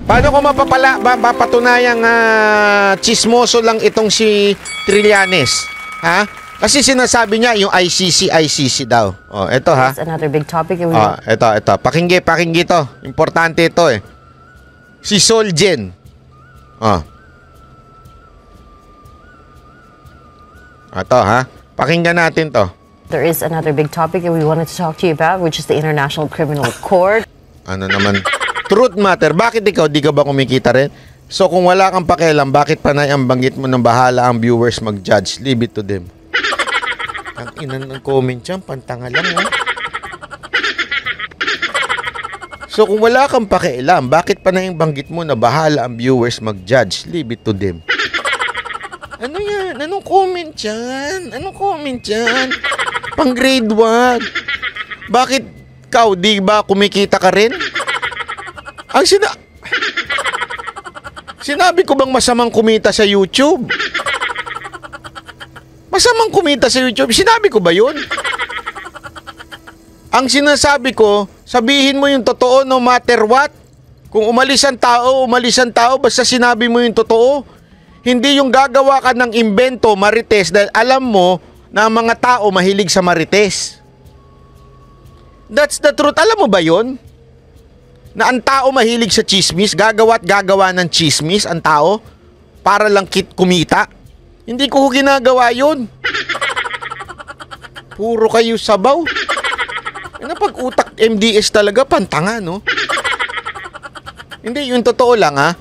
Paano ko mapapatunayang chismoso lang itong si Trillanes? Ha? Kasi sinasabi niya yung ICC daw. Oh, ito ha. That's another big topic. Ito. Pakinggi to. Importante ito eh. Si Solgen. Ito ha. Pakinggan natin to. There is another big topic that we wanted to talk to you about, which is the International Criminal Court. Ano naman? Truth matter. Bakit ikaw? Di ka ba kumikita rin? So kung wala kang pakialam, bakit panay ang banggit mo ng bahala ang viewers mag-judge? Leave it to them. Ang inan ng comment dyan, pantanga lang ha. So kung wala kang pakialam, bakit panay ang banggit mo na bahala ang viewers mag-judge? Leave it to them. Ano yan? Anong comment dyan? Pang grade 1. Bakit ikaw, di ba kumikita ka rin? Sinabi ko bang masamang kumita sa YouTube? Masamang kumita sa YouTube? Sinabi ko ba yun? Ang sinasabi ko, sabihin mo yung totoo no matter what. Kung umalis ang tao, basta sinabi mo yung totoo. Hindi yung gagawa ka ng imbento, marites, dahil alam mo na ang mga tao mahilig sa marites. That's the truth. Alam mo ba yun? Na ang tao mahilig sa chismis, gagawa ng chismis ang tao para lang kumita. Hindi ko ginagawa yun. Puro kayo sabaw. Pag-utak MDS talaga, pantanga, no? Hindi, yung totoo lang, ha?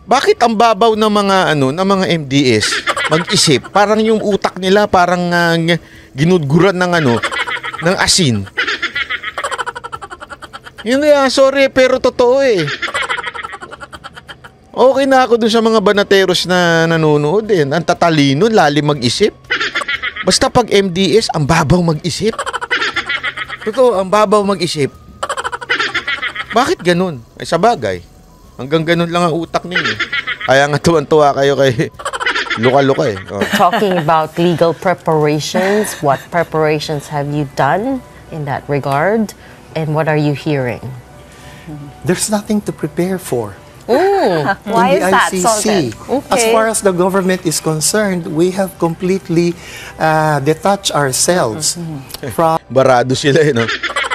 Bakit ang babaw ng mga MDS mag-isip? Parang yung utak nila parang ginudguran ng asin. Hindi sorry, pero totoo eh. Okay na ako dun sa mga banateros na nanonood eh. Ang tatalino, lalim mag-isip. Basta pag MDS, ang babaw mag-isip. Totoo, ang babaw mag-isip. Bakit ganun? Ay sabagay. Hanggang ganun lang ang utak ninyo. Kaya nga tuwan-tuwa kayo kay luka-luka eh. Talking about legal preparations, what preparations have you done in that regard? And what are you hearing? There's nothing to prepare for. Why is that, Solgen? Okay. As far as the government is concerned, we have completely detached ourselves from... Barado sila eh, no?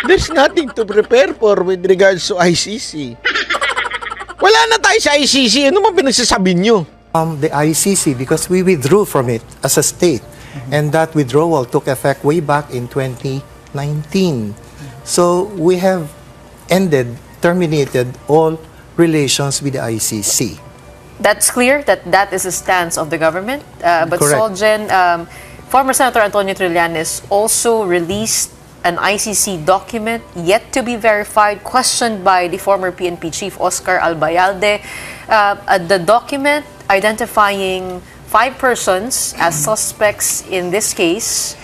There's nothing to prepare for with regards to ICC. Wala na tayo sa ICC. Ano man pinagsasabi nyo? The ICC, because we withdrew from it as a state. And that withdrawal took effect way back in 2019. So we have terminated all relations with the ICC. That's clear that is the stance of the government. But Correct. Solgen, former Senator Antonio Trillanes also released an ICC document yet to be verified, questioned by the former PNP chief Oscar Albayalde. The document identifying 5 persons as suspects in this case.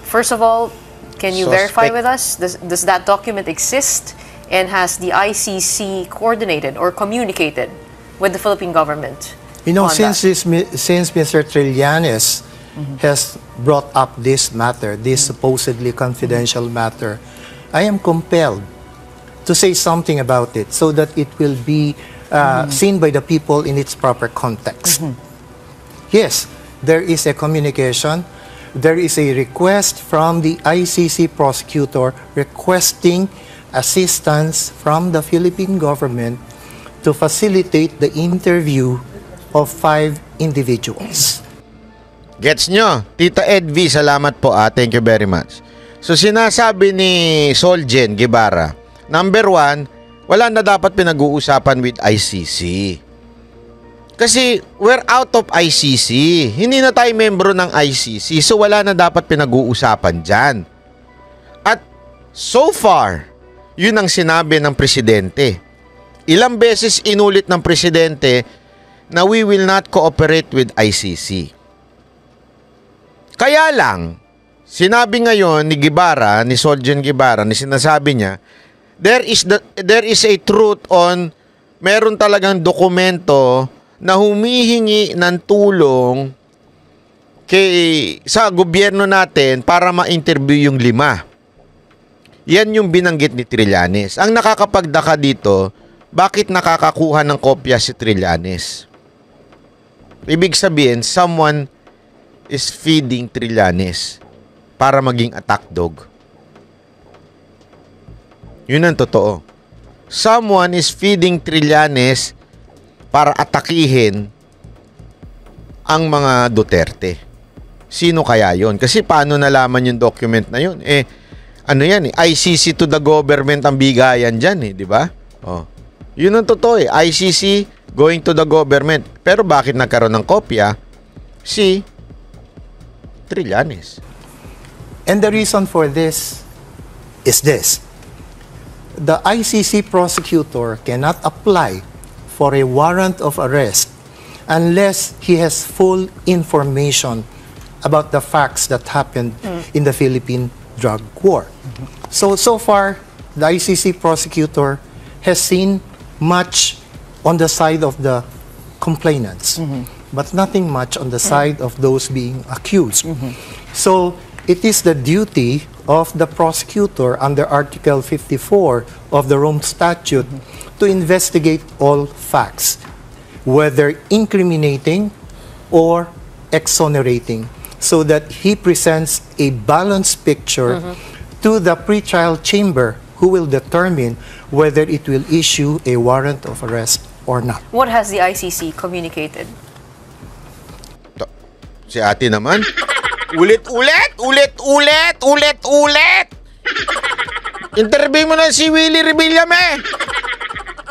First of all, can you verify with us? Does that document exist? And has the ICC coordinated or communicated with the Philippine government? You know, since Mr. Trillanes has brought up this matter, this supposedly confidential matter, I am compelled to say something about it so that it will be seen by the people in its proper context. Yes, there is a communication. There is a request from the ICC prosecutor requesting assistance from the Philippine government to facilitate the interview of 5 individuals. Gets nyo? Tita Edvi, salamat po. Thank you very much. So sinasabi ni Solgen Guevara, number 1, wala na dapat pinag-uusapan with ICC. Kasi we're out of ICC. Hindi na tayo membro ng ICC. So wala na dapat pinag-uusapan dyan. At so far, yun ang sinabi ng presidente. Ilang beses inulit ng presidente na we will not cooperate with ICC. Kaya lang, sinabi ngayon ni Guevara, ni Solgen Guevara, ni sinasabi niya, there is a truth on meron talagang dokumento na humihingi ng tulong sa gobyerno natin para ma-interview yung 5. Yan yung binanggit ni Trillanes. Ang nakakapagdaka dito, bakit nakakakuha ng kopya si Trillanes? Ibig sabihin, someone is feeding Trillanes para maging attack dog. Yun ang totoo. Someone is feeding Trillanes para atakihin ang mga Duterte. Sino kaya yon? Kasi paano nalaman yung document na yun? Ano yan eh? ICC to the government ang bigayan dyan eh, di ba? Oh. Yun ang totoo eh. ICC going to the government. Pero bakit nagkaroon ng kopya si Trillanes? And the reason for this is this. The ICC prosecutor cannot apply for a warrant of arrest unless he has full information about the facts that happened in the Philippine drug war. So far, the ICC prosecutor has seen much on the side of the complainants, but nothing much on the side of those being accused. So it is the duty of the prosecutor under Article 54 of the Rome Statute to investigate all facts, whether incriminating or exonerating, so that he presents a balanced picture to the pretrial chamber, who will determine whether it will issue a warrant of arrest or not. What has the ICC communicated? Si ate naman, ulit-ulit! Interview mo na si Willie Revillame eh.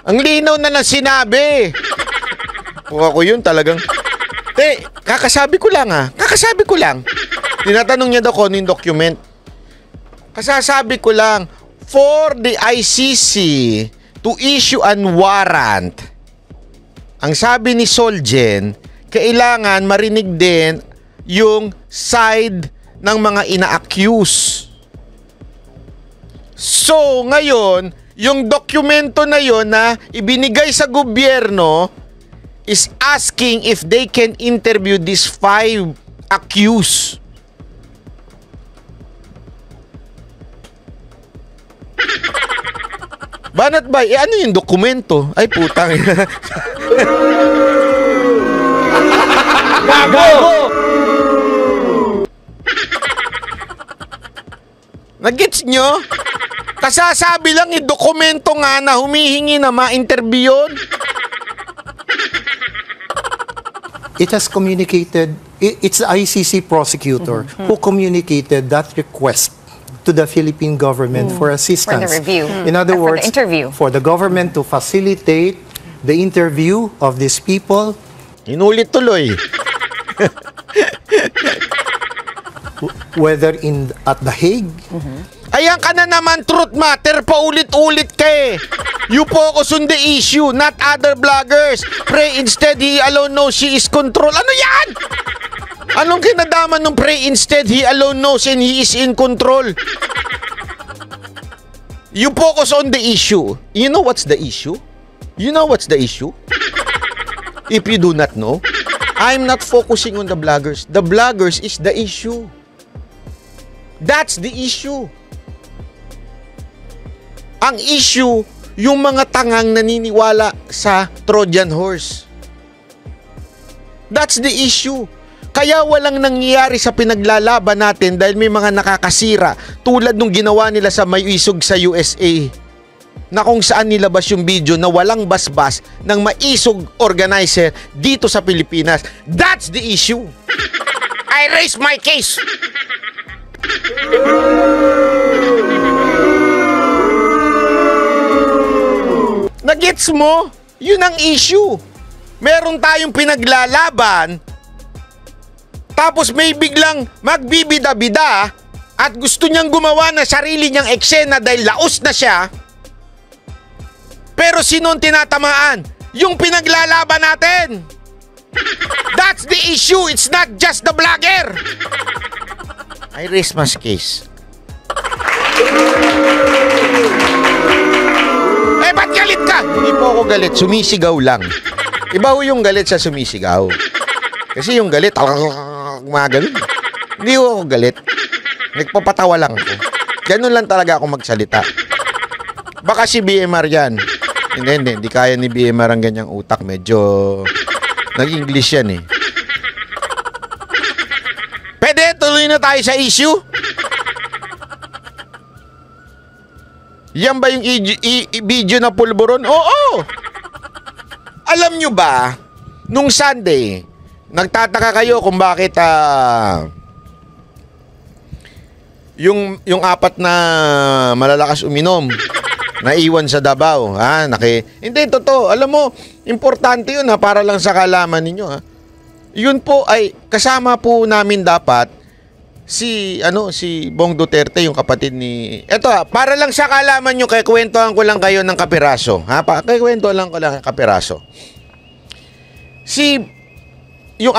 Ang linaw na ng sinabi. Kung ako yun talagang, kakasabi ko lang. Tinatanong niya daw kung ano yung document. Kasasabi ko lang, for the ICC to issue an warrant, ang sabi ni Solgen, kailangan marinig din yung side ng mga ina-accuse. So, ngayon, yung dokumento na yon na ibinigay sa gobyerno is asking if they can interview these 5 accused. Banat ba? Ano yung dokumento? Ay, putang. Gago! Nag-gets nyo? Kasasabi lang yung dokumento nga na humihingi na ma-interview yun. It has communicated, it's the ICC prosecutor who communicated that request to the Philippine government for assistance. For the review. In other Or for words, the interview. for the government to facilitate the interview of these people, Inulit tuloy. whether at The Hague, Ayan ka na naman, truth matter, paulit-ulit ka eh. You focus on the issue, not other bloggers. Pray instead, he alone knows she is control. Ano yan? Anong kinadaman ng pray instead, he alone knows and he is in control? You focus on the issue. You know what's the issue? You know what's the issue? If you do not know, I'm not focusing on the bloggers. The bloggers is the issue. That's the issue. Ang issue, yung mga tangang naniniwala sa Trojan horse. That's the issue. Kaya walang nangyayari sa pinaglalaban natin dahil may mga nakakasira tulad nung ginawa nila sa Maisog sa USA, na kung saan nilabas yung video na walang basbas ng Maisog organizer dito sa Pilipinas. That's the issue. I raise my case. Nagets mo? Yun ang issue. Meron tayong pinaglalaban, tapos may biglang magbibida-bida at gusto niyang gumawa ng sarili niyang eksena dahil laos na siya. Pero sino ang tinatamaan? Yung pinaglalaban natin. That's the issue. It's not just the blogger. I raise my case. Ba't galit ka? Hindi po ako galit. Sumisigaw lang. Iba ho yung galit sa sumisigaw. Kasi yung galit, mga ganun. Hindi ho ako galit. Nagpapatawa lang ako. Ganun lang talaga ako magsalita. Baka si BMR yan. Hindi kaya ni BMR ang ganyang utak. Medyo nag-English yan eh. Pwede, tuloy na tayo sa issue. Yan ba yung video na pulburon? Oo! Alam nyo ba, nung Sunday, nagtataka kayo kung bakit yung apat na malalakas uminom naiwan sa Davao, hindi, totoo. Alam mo, importante yun para lang sa kalaman ninyo, Yun po ay kasama po namin dapat si Bong Duterte, yung kapatid ni... Eto para lang sa kalaman nyo, kaya kwentuhan ko lang kayo ng kapiraso. Kaya kwentuhan lang ko lang kapiraso. Yung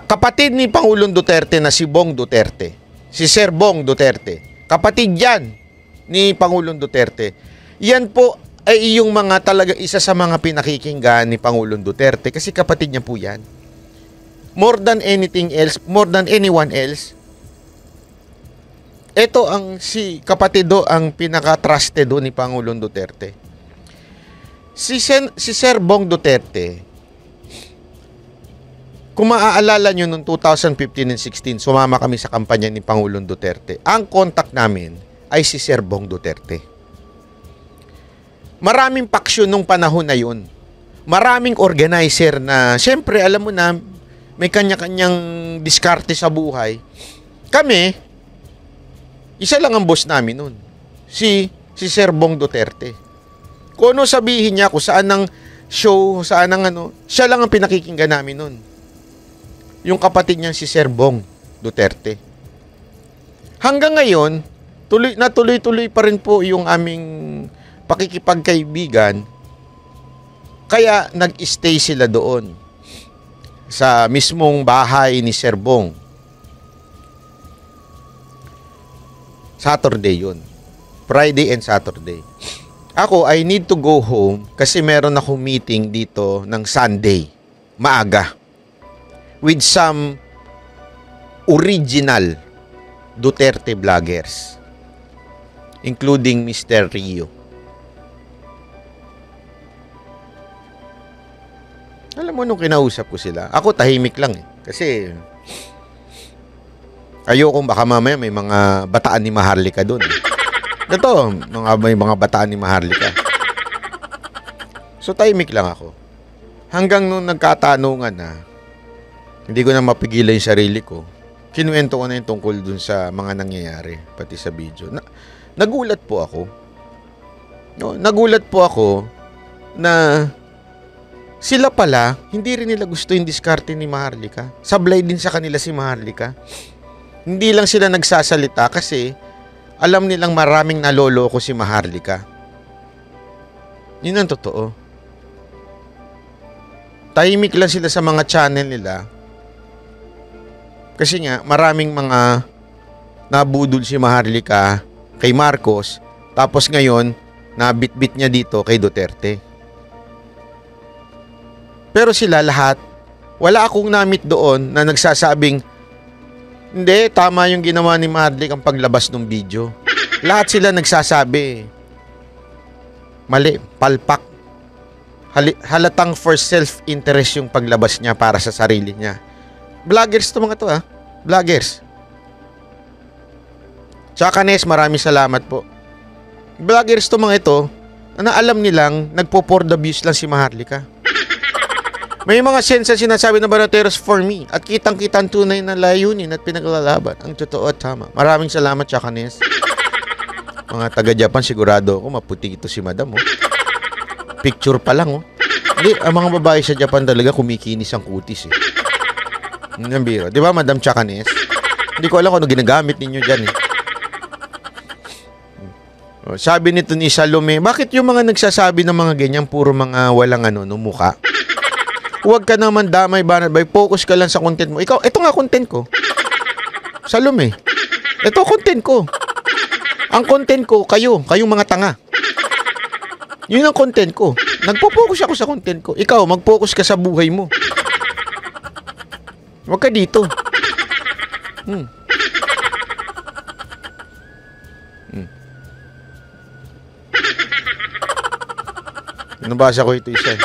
kapatid ni Pangulong Duterte na si Bong Duterte, si Sir Bong Duterte, kapatid yan ni Pangulong Duterte. Yan po ay yung mga talaga isa sa mga pinakikinggan ni Pangulong Duterte kasi kapatid niya po yan. More than anything else, more than anyone else, ito ang si kapatid do ang pinaka-trusted do ni Pangulong Duterte. Si Sir Bong Duterte, kung maaalala nyo noong 2015 and 16, sumama kami sa kampanya ni Pangulong Duterte. Ang contact namin ay si Sir Bong Duterte. Maraming paksyon nung panahon na yun. Maraming organizer na, syempre, alam mo na, may kanya-kanyang diskarte sa buhay. Kami, isa lang ang boss namin nun. Si Sir Bong Duterte. Kung ano sabihin niya, kung saan ang show, saan ang siya lang ang pinakikinggan namin nun. Yung kapatid niya si Sir Bong Duterte. Hanggang ngayon, tuloy-tuloy pa rin po yung aming pakikipagkaibigan. Kaya nag-stay sila doon sa mismong bahay ni Sir Bong. Saturday yun. Friday and Saturday. Ako, I need to go home kasi meron akong meeting dito ng Sunday. Maaga. With some original Duterte vloggers. Including Mr. Rio. Alam mo, nung kinausap ko sila, ako tahimik lang eh. Kasi ayokong baka mamaya may mga bataan ni Maharlika doon. Ito, may mga bataan ni Maharlika. So tahimik lang ako. Hanggang nung nagkatanungan na, hindi ko na mapigilan yung sarili ko. Kinuwento ko na yung tungkol dun sa mga nangyayari, pati sa video. Nagulat po ako. Nagulat po ako na sila pala, hindi rin nila gusto yung diskarte ni Maharlika. Sablay din sa kanila si Maharlika. Hindi lang sila nagsasalita kasi alam nilang maraming naloloko si Maharlika. Yun ang totoo. Tahimik lang sila sa mga channel nila. Kasi nga, maraming mga nabudol si Maharlika kay Marcos. Tapos ngayon, nabitbit niya dito kay Duterte. Pero sila lahat, wala akong namit doon na nagsasabing, hindi, tama yung ginawa ni Maharlika ang paglabas ng video. Lahat sila nagsasabi, mali, palpak. Halatang for self-interest yung paglabas niya para sa sarili niya. Vloggers to mga to Vloggers. Tsaka Nes, maraming salamat po. Vloggers to mga ito, na alam nilang nagpo-for the views lang si Maharlika. May mga sensa sinasabi ng Banateros for me at kitang-kitang tunay na layunin at pinaglalaban. Ang totoo at tama. Maraming salamat, Tsaka Nes. Mga taga-Japan, sigurado ako maputi ito si Madam. Picture pa lang. Hindi, ang mga babae sa Japan talaga kumikinis ang kutis. Ang biro. Di ba, Madam Tsaka Nes? Hindi ko alam kung ano ginagamit ninyo dyan. Sabi nito ni Salome, bakit yung mga nagsasabi ng mga ganyan puro mga walang mukha? Huwag ka naman damay banat bay. Focus ka lang sa content mo. Ikaw, ito nga content ko. Salome. Ito content ko. Ang content ko, kayong mga tanga. Yun ang content ko. Nagpo-focus ako sa content ko. Ikaw, mag-focus ka sa buhay mo. Huwag ka dito. Nabasa ko ito isa.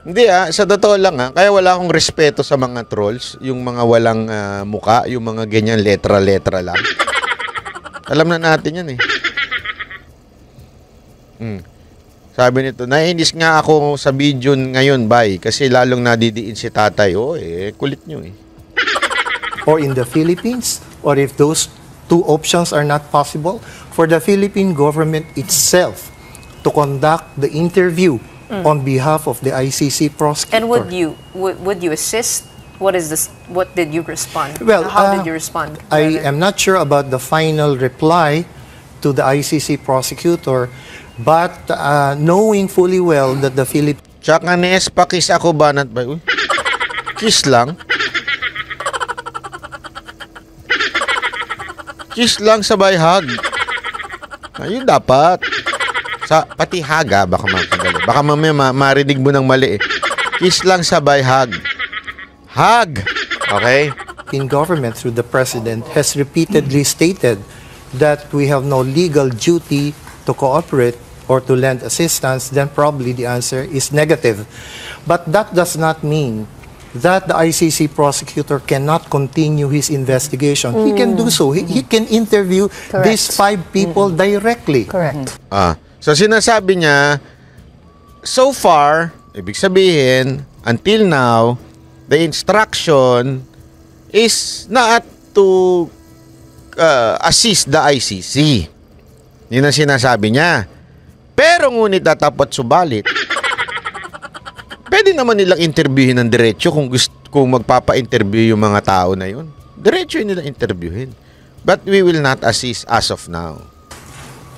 Hindi sa totoo lang kaya wala akong respeto sa mga trolls, yung mga walang muka, yung mga ganyan letra-letra lang. Alam na natin yan Sabi nito, nainis nga ako sa video ngayon, bay, kasi lalong nadidiin si tatay. Kulit nyo Or in the Philippines, or if those two options are not possible, for the Philippine government itself to conduct the interview on behalf of the ICC prosecutor. And would you assist? What did you respond? Well, how did you respond? I am not sure about the final reply to the ICC prosecutor, but knowing fully well that the Philippines Tsaka pakis ako banat ba? Uy, kiss lang. Kiss lang sabay hug. Ayun dapat. Pati haga, baka makadali. Baka mamaya marinig mo ng mali Kiss lang sabay hug. Hug! Okay? in government through the president has repeatedly stated that we have no legal duty to cooperate or to lend assistance, then probably the answer is negative. But that does not mean that the ICC prosecutor cannot continue his investigation. He can do so. He can interview these 5 people directly. Correct. So sinasabi niya, so far, ibig sabihin, until now, the instruction is not to assist the ICC. Yun ang sinasabi niya. Pero ngunit tatapat subalit, pwede naman nilang interviewin ng diretso kung magpapa-interview yung mga tao na yun. Diretso yun nilang interviewin. But we will not assist as of now.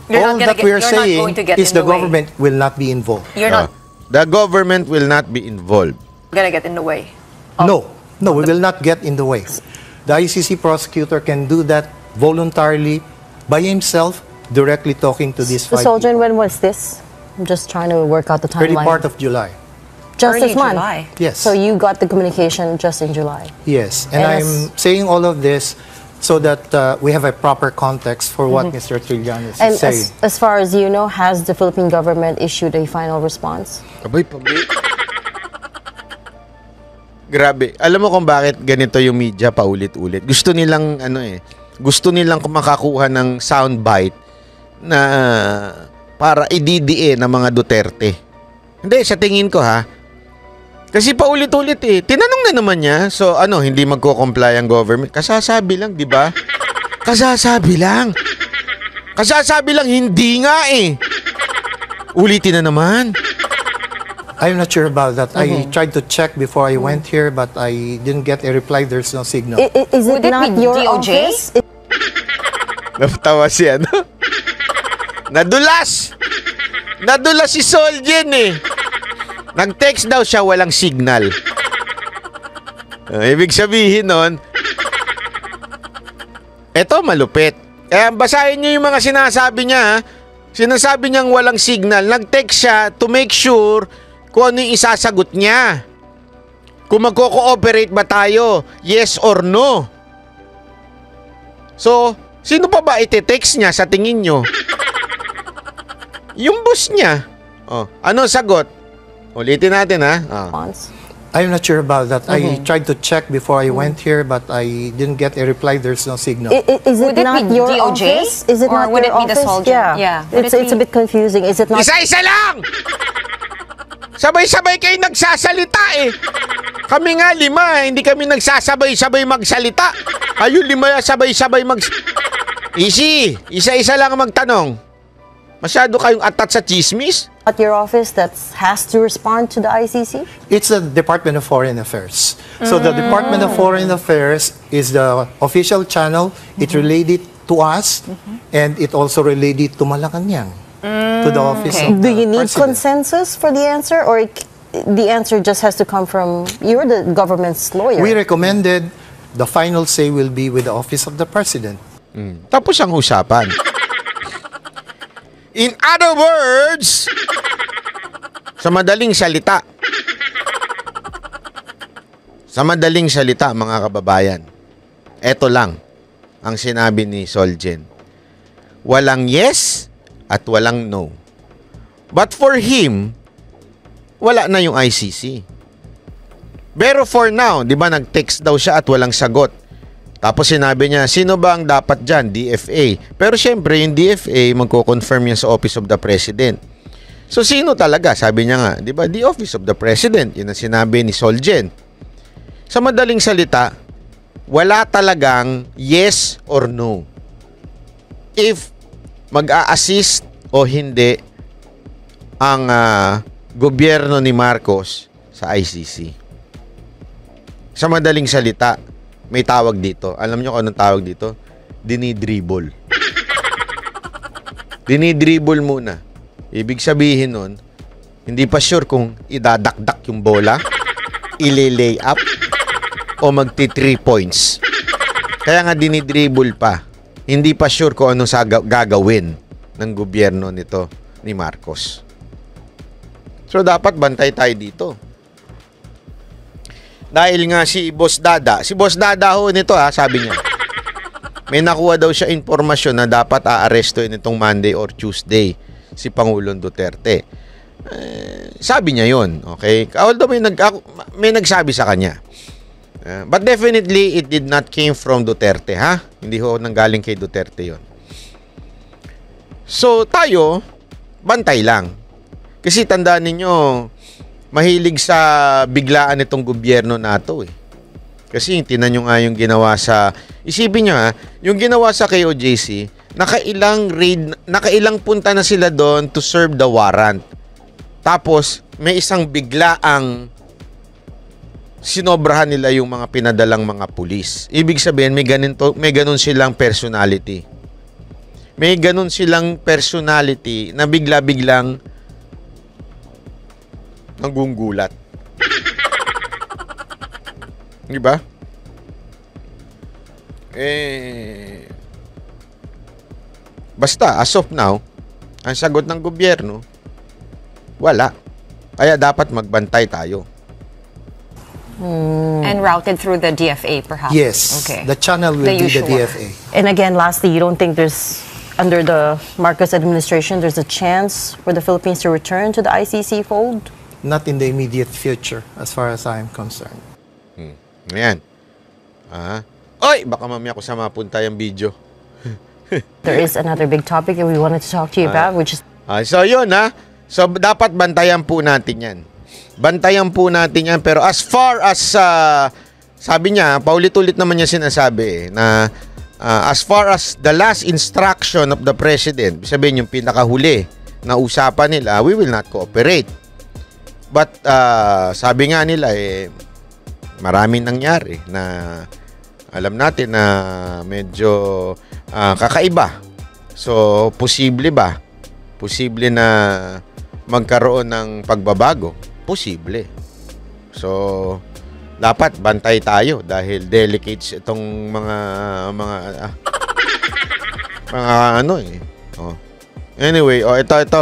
All that we are saying is the government will not be involved. You're not The government will not be involved. gonna get in the way. No, we will not get in the way. The ICC prosecutor can do that voluntarily by himself, directly talking to these 5 So, Soljin, people. when was this? I'm just trying to work out the Early timeline. part of July. Just Early this month. July. Yes. So you got the communication just in July. Yes, and And I'm saying all of this so that we have a proper context for what Mr. Trillanes And is saying. as far as you know, has the Philippine government issued a final response? Abay, pabay. Grabe. Alam mo kung bakit ganito yung media paulit-ulit? Gusto nilang gusto nilang makakuha ng soundbite na para ididiin ng mga Duterte. Hindi, sa tingin ko kasi paulit-ulit Tinanong na naman niya. So hindi magko-comply ang government. Kasasabi lang, di ba? Kasasabi lang. Kasasabi lang, hindi nga Ulitin na naman. I'm not sure about that. I tried to check before I went here, but I didn't get a reply. There's no signal. Is it Would it not be your DOJ? office? Natawa si Nadulas! Nadulas si Soljin Nag-text daw siya, walang signal. Ibig sabihin nun, eto malupit. Kaya basahin niyo yung mga sinasabi niya. Sinasabi niyang walang signal. Nag-text siya to make sure kung ano yung isasagot niya. Kung magko-cooperate ba tayo? Yes or no? So, sino pa ba ite-text niya sa tingin nyo? Yung boss niya. Ano sagot? Ulitin natin Response? I'm not sure about that. I tried to check before I went here, but I didn't get a reply. There's no signal. Is it Would it not be your DOJ? office? Is it Or not would your it be the office? Soljin? Yeah. Would It's it a be- bit confusing. Is it not? Isa-isa lang! Sabay-sabay kayo nagsasalita Kami nga 5, hindi kami nagsasabay-sabay magsalita. Kayo 5 sabay-sabay Easy! Isa-isa lang magtanong. Masyado kayong atat sa chismis? At your office that has to respond to the ICC? It's the Department of Foreign Affairs. So the Department of Foreign Affairs is the official channel. It related to us, and it also related to Malacanang, to the office of Do the you need president. consensus for the answer, or the answer just has to come from you're the government's lawyer? We recommended the final say will be with the office of the president. Tapos ang usapan. In other words, sa madaling salita, mga kababayan, eto lang ang sinabi ni Soljin. Walang yes at walang no. But for him, wala na yung ICC. Pero for now, di ba nag-text daw siya at walang sagot. Tapos sinabi niya, sino ba ang dapat dyan? DFA. Pero syempre, yung DFA, magko-confirm yan sa Office of the President. So, sino talaga? Sabi niya nga, di ba, the Office of the President. Yun ang sinabi ni Solgen. Sa madaling salita, wala talagang yes or no. If mag-a-assist o hindi ang gobyerno ni Marcos sa ICC. Sa madaling salita, may tawag dito. Alam nyo kung anong tawag dito? Dinidribble. Dinidribble muna. Ibig sabihin nun, hindi pa sure kung idadakdak yung bola, ile-lay up, o magti 3 points. Kaya nga dinidribble pa. Hindi pa sure kung anong gagawin ng gobyerno nito ni Marcos. So, dapat bantay tayo dito. Dahil nga si Boss Dada ho nito sabi niya. May nakuha daw siya informasyon na dapat aarestuin itong Monday or Tuesday si Pangulong Duterte. Sabi niya yun, okay? Although may nagsabi sa kanya. But definitely, it did not came from Duterte, ha? Hindi ho nanggaling kay Duterte yon. So, tayo, bantay lang. Kasi tandaan ninyo, mahilig sa biglaan itong gobyerno nato Kasi tinan nyo nga yung ginawa sa... Isipin nyo yung ginawa sa KOJC, nakailang punta na sila doon to serve the warrant. Tapos, may isang biglaang sinobrahan nila yung mga pinadalang mga pulis. Ibig sabihin, may ganun silang personality. May ganun silang personality na bigla-biglang nanggugulat. Di ba? Basta, as of now, ang sagot ng gobyerno, wala. Kaya dapat magbantay tayo. And routed through the DFA, perhaps? Yes. Okay. The channel will The be usual. the DFA. And again, lastly, you don't think there's, under the Marcos administration, there's a chance for the Philippines to return to the ICC fold? Not in the immediate future, as far as I'm concerned. Ayan. Oy, baka mamaya ko sa mapunta yung video. There is another big topic that we wanted to talk to you about, which is... So, yun So, dapat bantayan po natin yan. Bantayan po natin yan. Pero as far as, sabi niya, paulit-ulit naman niya sinasabi na as far as the last instruction of the President, sabihin yung pinakahuli na usapan nila, we will not cooperate. But, sabi nga nila, maraming nangyari na alam natin na medyo kakaiba. So, posible ba? Posible na magkaroon ng pagbabago? Posible. So, dapat bantay tayo dahil delicates itong mga Anyway, ito.